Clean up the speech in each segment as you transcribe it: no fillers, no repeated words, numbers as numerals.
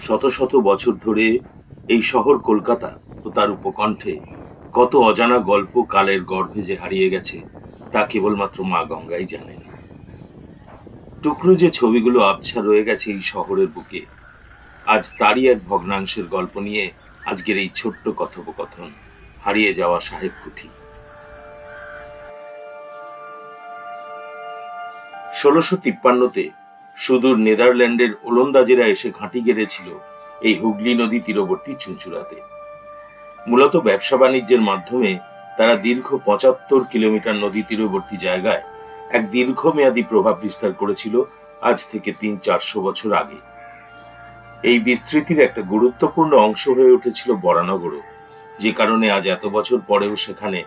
শত শত বছর ধরে এই শহর কলকাতা ও তার উপকণ্ঠে কত অজানা গল্প কালের গর্ভে যে হারিয়ে গেছে তা কেবলমাত্র মা গঙ্গাই জানেন। টুকরো যে ছবিগুলো আবছা রয়ে গেছে এই শহরের বুকে, আজ তারই এক ভগ্নাংশের গল্প নিয়ে আজকের এই ছোট্ট কথোপকথন, হারিয়ে যাওয়া সাহেব কুঠি। 1653-তে সুদূর নেদারল্যান্ডের ওলন্দাজেরা এসে ঘাঁটি গেড়েছিল এই হুগলি নদী তীরবর্তী চুঁচুড়াতে। মূলত ব্যবসা বাণিজ্যের মাধ্যমে তারা দীর্ঘ 75 কিলোমিটার নদী তীরবর্তী জায়গায় এক দীর্ঘমেয়াদী প্রভাব বিস্তার করেছিল আজ থেকে 300-400 বছর আগে। এই বিস্তৃতির একটা গুরুত্বপূর্ণ অংশ হয়ে উঠেছিল বরানগরও, যে কারণে আজ এত বছর পরেও সেখানে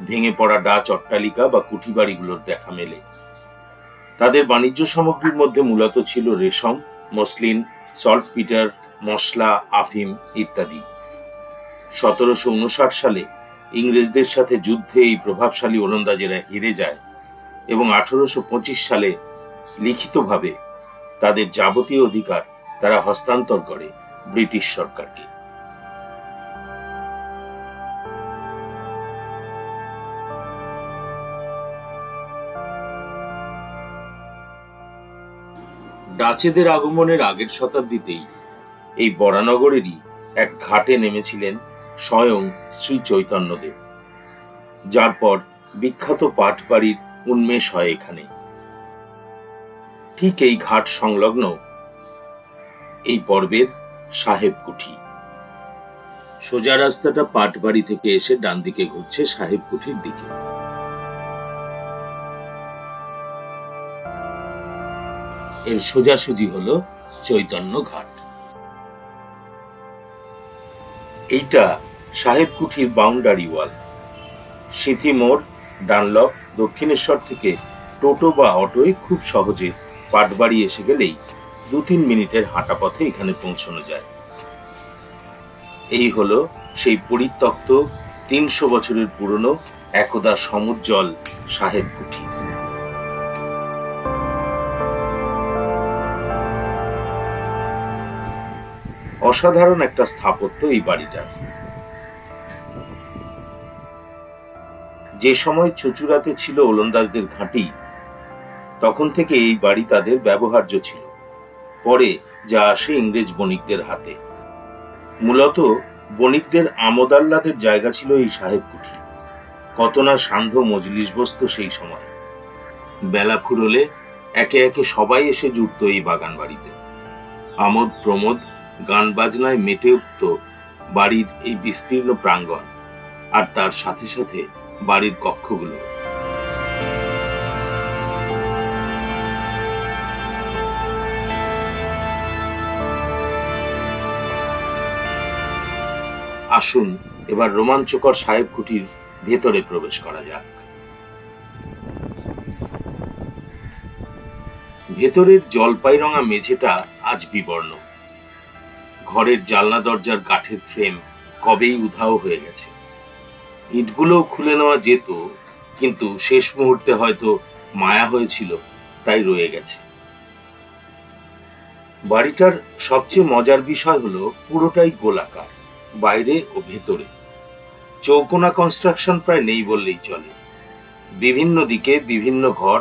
ভেঙে পড়া ডাচ অট্টালিকা বা কুঠি বাড়িগুলোর দেখা মেলে। তাদের বাণিজ্য সামগ্রীর মধ্যে মূলত ছিল রেশম, মসলিন, সল্টপিটার, মশলা, আফিম ইত্যাদি। 1759 সালে ইংরেজদের সাথে যুদ্ধে এই প্রভাবশালী ওলন্দাজেরা হেরে যায় এবং 1825 সালে লিখিতভাবে তাদের যাবতীয় অধিকার তারা হস্তান্তর করে ব্রিটিশ সরকারকে। ডাচেদের আগমনের আগের শতাব্দীতেই এই বরানগরেরই এক ঘাটে নেমেছিলেন স্বয়ং শ্রী চৈতন্যদেব, যার পর বিখ্যাত পাটবাড়ির উন্মেষ হয় এখানে। ঠিক এই ঘাট সংলগ্ন এই পর্বের সাহেব কুঠি। সোজা রাস্তাটা পাটবাড়ি থেকে এসে ডান দিকে ঘুরছে সাহেব কুঠির দিকে। এর সোজাসুজি হলো চৈতন্য ঘাট। এইটা সাহেব কুঠির বাউন্ডারি ওয়াল। সিথি মোড়, ডানলপ, দক্ষিণেশ্বর থেকে টোটো বা অটোয় খুব সহজে পাটবাড়ি এসে গেলেই 2-3 মিনিটের হাঁটা পথে এখানে পৌঁছানো যায়। এই হলো সেই পরিত্যক্ত 300 বছরের পুরনো একদা সমুজ্জ্বল সাহেব কুঠি। অসাধারণ একটা স্থাপত্য এই বাড়িটা। যে সময় চুঁচুড়াতে ছিল ওলন্দাজদের ঘাঁটি, তখন থেকে এই বাড়ি তাদের ব্যবহার্য ছিল। পরে যা আসে ইংরেজ বণিকদের হাতে। মূলত বণিকদের আমোদ আহ্লাদের জায়গা ছিল এই সাহেব কুঠি। কত না সান্ধ্য মজলিস বসত সেই সময়। বেলা ফুরলে একে একে সবাই এসে জুটত এই বাগান বাড়িতে। আমোদ প্রমোদ, গান বাজনায় মেতে উঠত বাড়ির এই বিস্তীর্ণ প্রাঙ্গণ, আর তার সাথে সাথে বাড়ির কক্ষগুলো। আসুন এবার রোমাঞ্চকর সাহেব কুঠির ভেতরে প্রবেশ করা যাক। ভেতরের জলপাই রঙা মেঝেটা আজ বিবর্ণ। ঘরের জানলা দরজার কাঠের ফ্রেম কবেই উধাও হয়ে গেছে। ইটগুলোও খুলে নেওয়া যেত, কিন্তু শেষ মুহূর্তে হয়তো মায়া হয়েছিল, তাই রয়ে গেছে। বাড়িটার সবচেয়ে মজার বিষয় হলো পুরোটাই গোলাকার, বাইরে ও ভেতরে। চৌকোনা কনস্ট্রাকশন প্রায় নেই বললেই চলে। বিভিন্ন দিকে বিভিন্ন ঘর।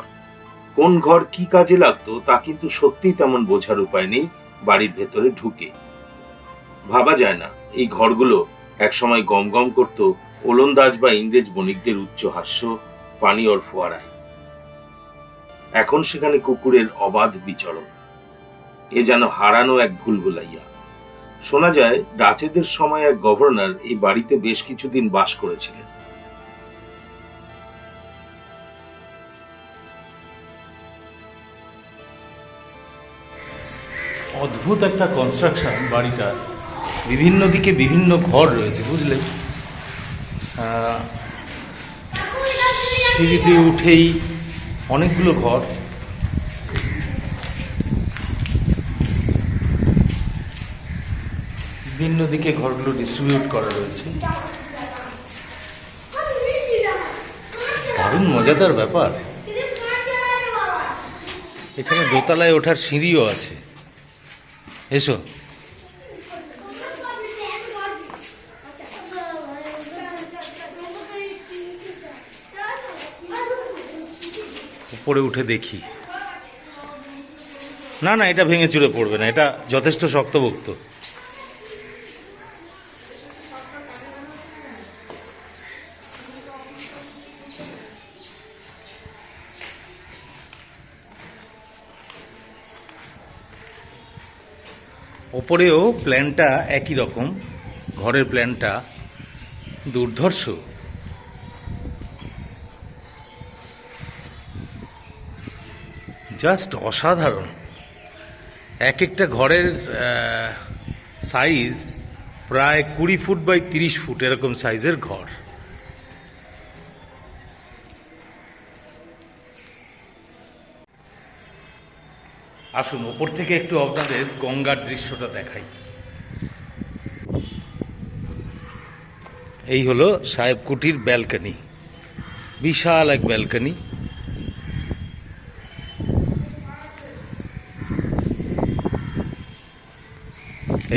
কোন ঘর কি কাজে লাগতো তা কিন্তু সত্যি তেমন বোঝার উপায় নেই বাড়ির ভেতরে ঢুকে। ভাবা যায় না এই ঘরগুলো একসময় গমগম করত ওলন্দাজ বা ইংরেজ বণিকদের উচ্চ হাস্য, পানীয়র ফোয়ারায়। এখন সেখানে কুকুরের অবাধ বিচরণ। এ যেন হারানো এক ভুলভুলাইয়া। শোনা যায় ডাচেদের সময় এক গভর্নর এই বাড়িতে বেশ কিছুদিন বাস করেছিলেন। অদ্ভুত একটা কনস্ট্রাকশন বাড়িটা। বিভিন্ন দিকে বিভিন্ন ঘর রয়েছে, বুঝলেন। সিঁড়িতে উঠেই অনেকগুলো ঘর। বিভিন্ন দিকে ঘরগুলো ডিস্ট্রিবিউট করা রয়েছে। দারুণ মজাদার ব্যাপার। এখানে দোতলায় ওঠার সিঁড়িও আছে। এসো। ওপরে উঠে দেখি। না না, এটা ভেঙে চুরে পড়বে না, এটা যথেষ্ট শক্তপোক্ত। ওপরেও প্ল্যানটা একই রকম, ঘরের প্ল্যানটা দুর্ধর্ষ। জাস্ট অসাধারণ। এক একটা ঘরের সাইজ প্রায় 20 ফুট বাই 30 ফুট এরকম সাইজের ঘর। আসুন ওপর থেকে একটু আপনাদের গঙ্গার দৃশ্যটা দেখাই। এই হলো সাহেব কুটির ব্যালকনি, বিশাল এক ব্যালকনি।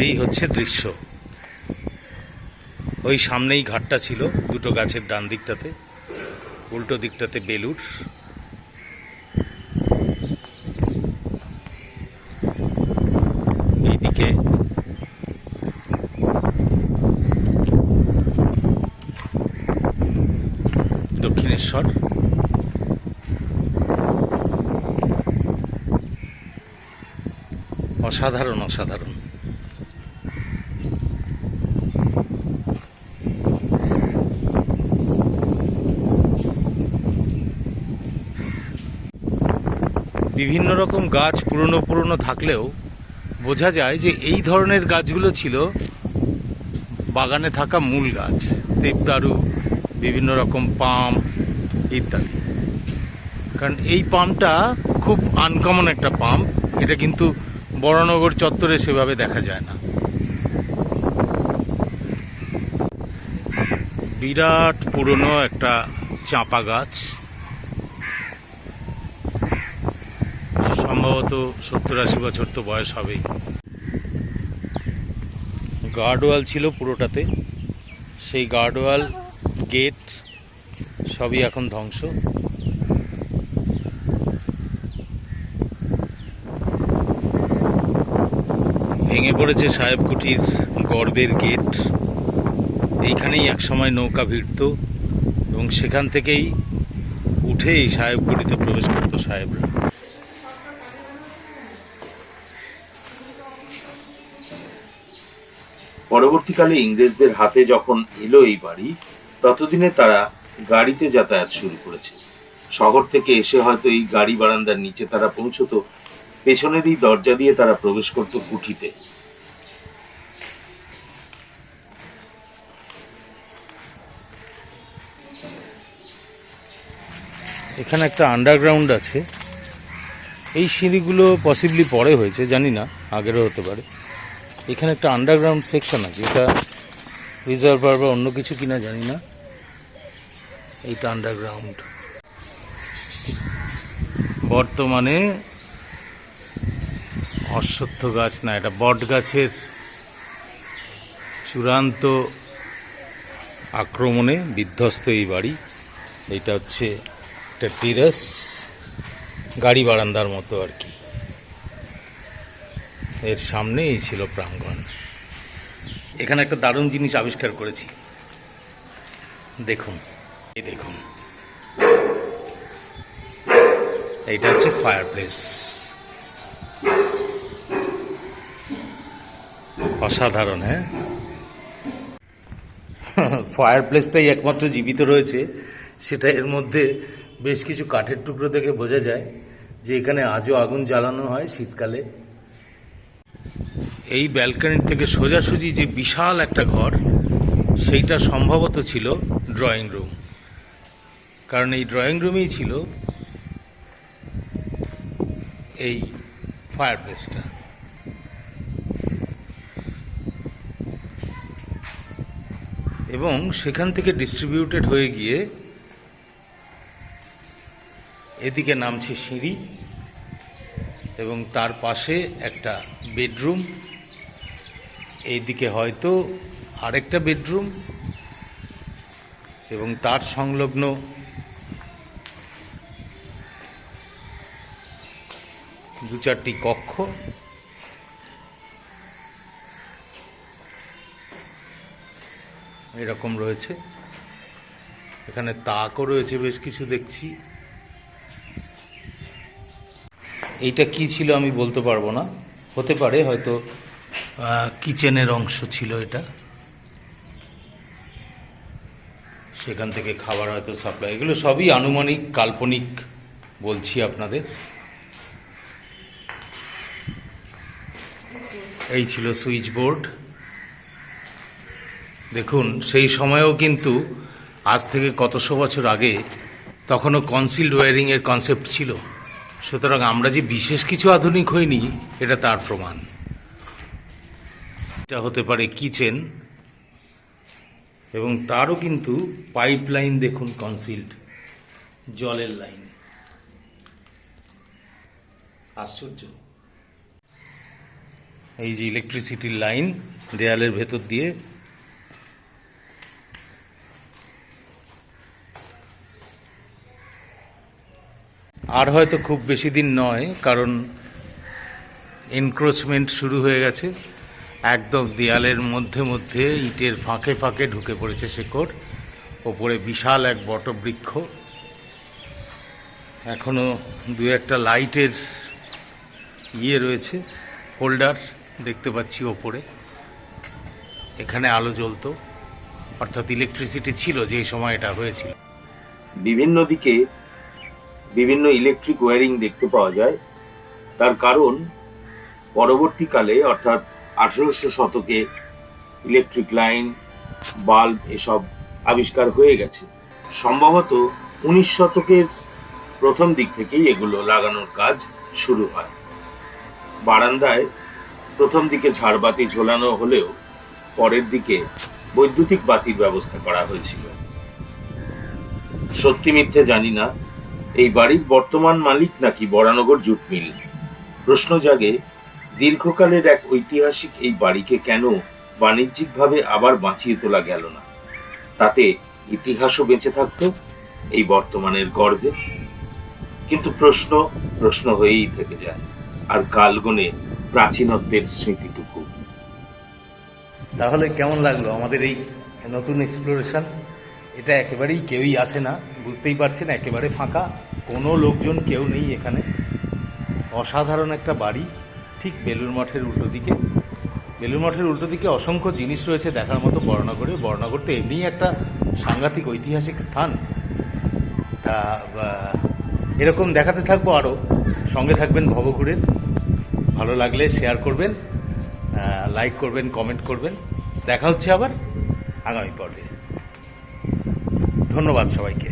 এই হচ্ছে দৃশ্য। ওই সামনেই ঘাটটা ছিল, দুটো গাছের ডান দিকটাতে, উল্টো দিকটাতে বেলুর। এইদিকে দক্ষিণেশ্বর। অসাধারণ অসাধারণ। বিভিন্ন রকম গাছ পুরনো পুরনো থাকলেও বোঝা যায় যে এই ধরনের গাছগুলো ছিল বাগানে থাকা মূল গাছ। দেবদারু, বিভিন্ন রকম পাম ইত্যাদি। কারণ এই পামটা খুব আনকমন একটা পাম, এটা কিন্তু বড়নগর চত্বরে সেভাবে দেখা যায় না। বিরাট পুরনো একটা চাঁপা গাছ, সম্ভবত 70-80 বছর তো বয়স হবেই। গার্ডওয়াল ছিল পুরোটাতে, সেই গার্ডওয়াল, গেট সবই এখন ধ্বংস। ভেঙে পড়েছে সাহেব কুটির গর্বের গেট। এইখানেই একসময় নৌকা ভিড়ত এবং সেখান থেকেই উঠেই সাহেব কুটিতে প্রবেশ করতো সাহেবরা। পরবর্তীকালে ইংরেজদের হাতে যখন এলো এই বাড়ি, ততদিনে তারা গাড়িতে যাতায়াত শুরু করেছে। শহর থেকে এসে হয়তো এই গাড়ি বারান্দার নিচে তারা পৌঁছতো, পেছনের এই দরজা দিয়ে তারা প্রবেশ করত কুঠিতে। এখানে একটা আন্ডারগ্রাউন্ড আছে। এই সিঁড়িগুলো পসিবলি পরে হয়েছে, জানি না, আগেরও হতে পারে। এখানে একটা আন্ডারগ্রাউন্ড সেকশন আছে, এটা রিজার্ভার বা অন্য কিছু কিনা জানি না। এইটা আন্ডারগ্রাউন্ড। বর্তমানে অশ্বত্থ গাছ না, এটা বট গাছের চূড়ান্ত আক্রমণে বিধ্বস্ত এই বাড়ি। এইটা হচ্ছে একটা টেরাস, গাড়ি বারান্দার মতো আর কি। এর সামনেই ছিল প্রাঙ্গণ। এখানে একটা দারুণ জিনিস আবিষ্কার করেছি, দেখুন। এই দেখুন, এইটা হচ্ছে ফায়ারপ্লেস। অসাধারণ, হ্যাঁ। ফায়ারপ্লেসটাই একমাত্র জীবিত রয়েছে, সেটা এর মধ্যে বেশ কিছু কাঠের টুকরো দেখে বোঝা যায় যে এখানে আজও আগুন জ্বালানো হয় শীতকালে। এই ব্যালকনির থেকে সোজাসুজি যে বিশাল একটা ঘর, সেইটা সম্ভবত ছিল ড্রয়িং রুম, কারণ এই ড্রয়িং রুমেই ছিল এই ফায়ারপ্লেসটা। এবং সেখান থেকে ডিস্ট্রিবিউটেড হয়ে গিয়ে এদিকে নামছে সিঁড়ি, এবং তার পাশে একটা বেডরুম, এইদিকে হয়তো আরেকটা বেডরুম, এবং তার সংলগ্ন দু চারটি কক্ষ, এরকম রয়েছে। এখানে তাকও রয়েছে বেশ কিছু দেখছি। এইটা কি ছিল আমি বলতে পারবো না, হতে পারে হয়তো কিচেনের অংশ ছিল এটা, সেখান থেকে খাবার হয়তো সাপ্লাই। এগুলো সবই আনুমানিক, কাল্পনিক বলছি আপনাদের। এই ছিল সুইচ বোর্ড। দেখুন, সেই সময়েও কিন্তু আজ থেকে কতশো বছর আগে তখনও কনসিলড ওয়্যারিংয়ের কনসেপ্ট ছিল। সুতরাং আমরা যে বিশেষ কিছু আধুনিক হইনি এটা তার প্রমাণ। এটা হতে পারে কিচেন, এবং তারও কিন্তু পাইপ লাইন দেখুন, কনসিলড জলের লাইন। আশ্চর্য। এই যে ইলেকট্রিসিটির লাইন দেয়ালের ভেতর দিয়ে। আর হয়তো খুব বেশি দিন নয়, কারণ এনক্রোচমেন্ট শুরু হয়ে গেছে। একদম দেয়ালের মধ্যে মধ্যে ইটের ফাঁকে ফাঁকে ঢুকে পড়েছে শেকড়। ওপরে বিশাল এক বটবৃক্ষ। এখনো দু একটা লাইটের রয়েছে, হোল্ডার দেখতে পাচ্ছি ওপরে। এখানে আলো জ্বলতো, অর্থাৎ ইলেকট্রিসিটি ছিল যে সময় এটা হয়েছিল। বিভিন্ন দিকে বিভিন্ন ইলেকট্রিক ওয়্যারিং দেখতে পাওয়া যায়। তার কারণ পরবর্তীকালে অর্থাৎ 1800 শতকে ইলেকট্রিক লাইন, বাল্ব এসব আবিষ্কার হয়ে গেছে। সম্ভবত 19 শতকের প্রথম দিক থেকেই এগুলো লাগানোর কাজ শুরু হয়। বারান্দায় প্রথম দিকে ঝাড়বাতি ঝোলানো হলেও পরের দিকে বৈদ্যুতিক বাতির ব্যবস্থা করা হয়েছিল। সত্যি মিথ্যে জানি না, এই বাড়ির বর্তমান মালিক নাকি বরানগর জুট মিল। প্রশ্ন জাগে, দীর্ঘকালের এক ঐতিহাসিক এই বাড়িকে কেন বাণিজ্যিকভাবে আবার বাঁচিয়ে তোলা গেল না? তাতে ইতিহাসও বেঁচে থাকতো এই বর্তমানের গর্বে। কিন্তু প্রশ্ন হয়েই থেকে যায়, আর কাল গুণে প্রাচীনত্বের স্মৃতিটুকু। তাহলে কেমন লাগলো আমাদের এই নতুন এক্সপ্লোরেশন? এটা একেবারেই কেউই আসে না, বুঝতেই পারছেন, একেবারে ফাঁকা, কোনো লোকজন কেউ নেই এখানে। অসাধারণ একটা বাড়ি, ঠিক বেলুড় মঠের উল্টো দিকে। বেলুড় মঠের উল্টো দিকে অসংখ্য জিনিস রয়েছে দেখার মতো বরানগরে। বরানগর তো এমনিই একটা সাংঘাতিক ঐতিহাসিক স্থান। তা এরকম দেখাতে থাকবো আরও। সঙ্গে থাকবেন ভবঘুরের। ভালো লাগলে শেয়ার করবেন, লাইক করবেন, কমেন্ট করবেন। দেখা হচ্ছে আবার আগামী পর্বে। ধন্যবাদ সবাইকে।